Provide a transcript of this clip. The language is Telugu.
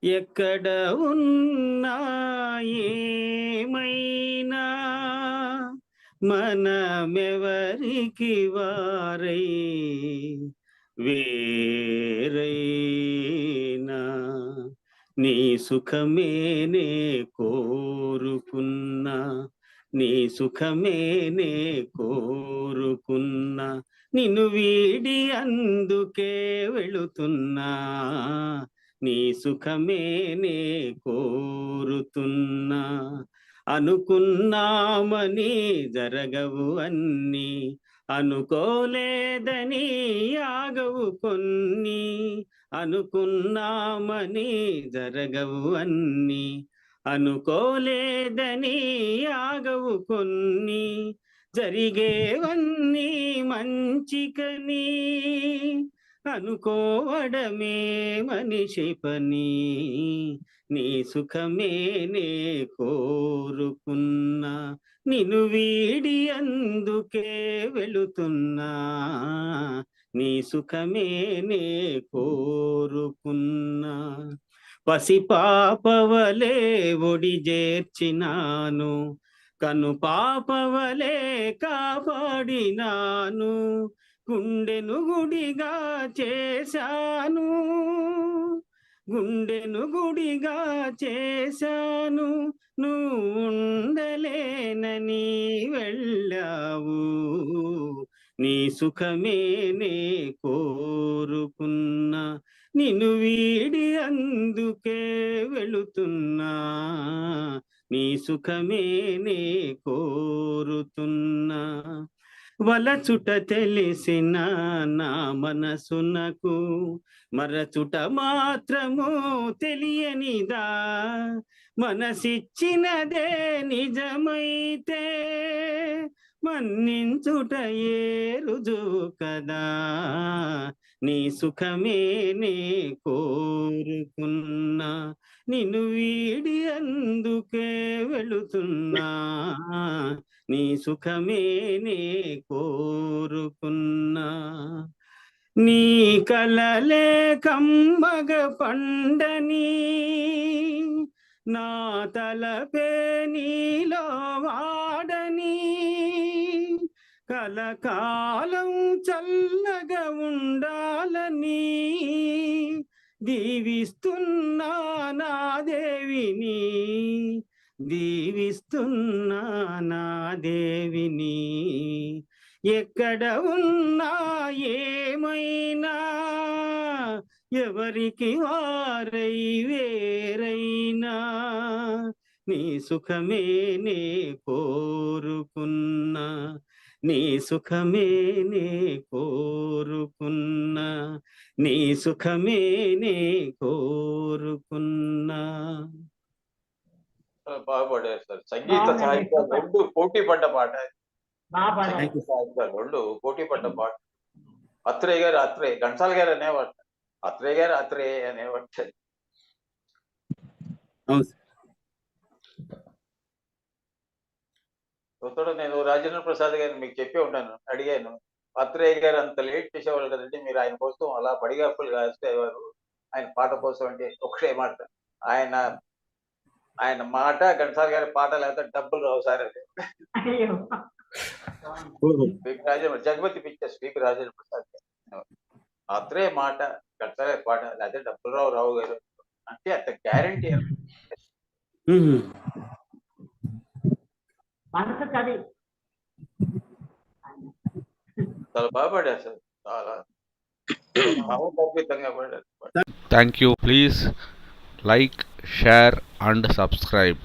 ఎక్కడ ఉన్నా ఏమైనా మనమెవరికి వారై వేరైనా నీ సుఖమేనే కోరుకున్నా, నీ సుఖమేనే కోరుకున్నా, నిన్ను వీడి అందుకే వెళుతున్నా, నీ సుఖమేనే కోరుతున్నా. అనుకున్నామని జరగవు అన్నీ, అనుకోలేదని ఆగవు కొన్ని. అనుకున్నామని జరగవు అన్నీ, అనుకోలేదని ఆగవు కొన్ని. జరిగేవన్నీ మంచికని అనుకోవడమే మనిషి పని. నీ సుఖమేనే కోరుకున్నా, నిన్ను వీడి అందుకే వెళుతున్నా, నీ సుఖమేనే కోరుకున్నా. పసిపాపవలే ఒడి చేర్చినాను, కను పాపవలే కాపాడినాను, గుండెను గుడిగా చేశాను, గుండెను గుడిగా చేశాను, నువ్వు ఉండలేనని వెళ్ళావు, నీ సుఖమేనే కోరుకున్నా, నిన్ను వీడి అందుకే వెళుతున్నా, నీ సుఖమేనే కోరుతున్నా. వలచుట తెలిసిన నా మనసునకు మరచుట మాత్రము తెలియనిదా, మనసిచ్చినదే నిజమైతే మన్నించుట ఏ రుజువు కదా. నీ సుఖమేనే కోరుకున్నా, నిన్ను వీడి అందుకే వెళుతున్నా, నీ సుఖమేనే కోరుకున్నా. నీ కలలే కమ్మగ పండని, నా తలపే నీలో వాడని, కలకాలం చల్లగా ఉండాలని దీవిస్తున్నా నా దేవిని, దీవిస్తున్నా నా దేవిని. ఎక్కడ ఉన్నా ఏమైనా ఎవరికి వారై వేరైనా నీ సుఖమేనే కోరుకున్నా, నీ సుఖమేనే కోరుకున్నా, నీ సుఖమేనే కోరుకున్నా. బాగుపడారు సార్. సంగీత సాహిత్యం రెండు పోటీ పడ్డ పాట. సంగీత సాహిత్యాలు రెండు పోటీ పడ్డ పాట. అత్రేయ గారు అత్రేయ, ఘంటసాల గారు అనేవాడు, అత్రేయ గారు అత్రేయ అనేవాడు. నేను రాజేంద్ర ప్రసాద్ గారిని మీకు చెప్పి ఉంటాను, అడిగాను, అత్రేయ గారు అంత లేట్ చేసేవాళ్ళు కదండి, మీరు ఆయన కోసం అలా పడిగాపులు కాసేవారు ఆయన పాట కోసం అంటే ఒక్కటే మాట, ఆయన మాట ఘంటసాల గారి పాట లేకపోతే డబ్బులు రావు సార్ అది. రాజేంద్ర జగపతి పిక్చర్స్ విపి రాజేంద్ర ప్రసాద్ గారు, అత్రేయ మాట ఘంటసాల గారి పాట లేకపోతే డబ్బులు రావు గారు అంటే అంత గ్యారంటీ. చాలా బాగా పాడారు సార్, చాలా భావోద్వేగంగా పాడారు. Thank you. Please like, share and subscribe.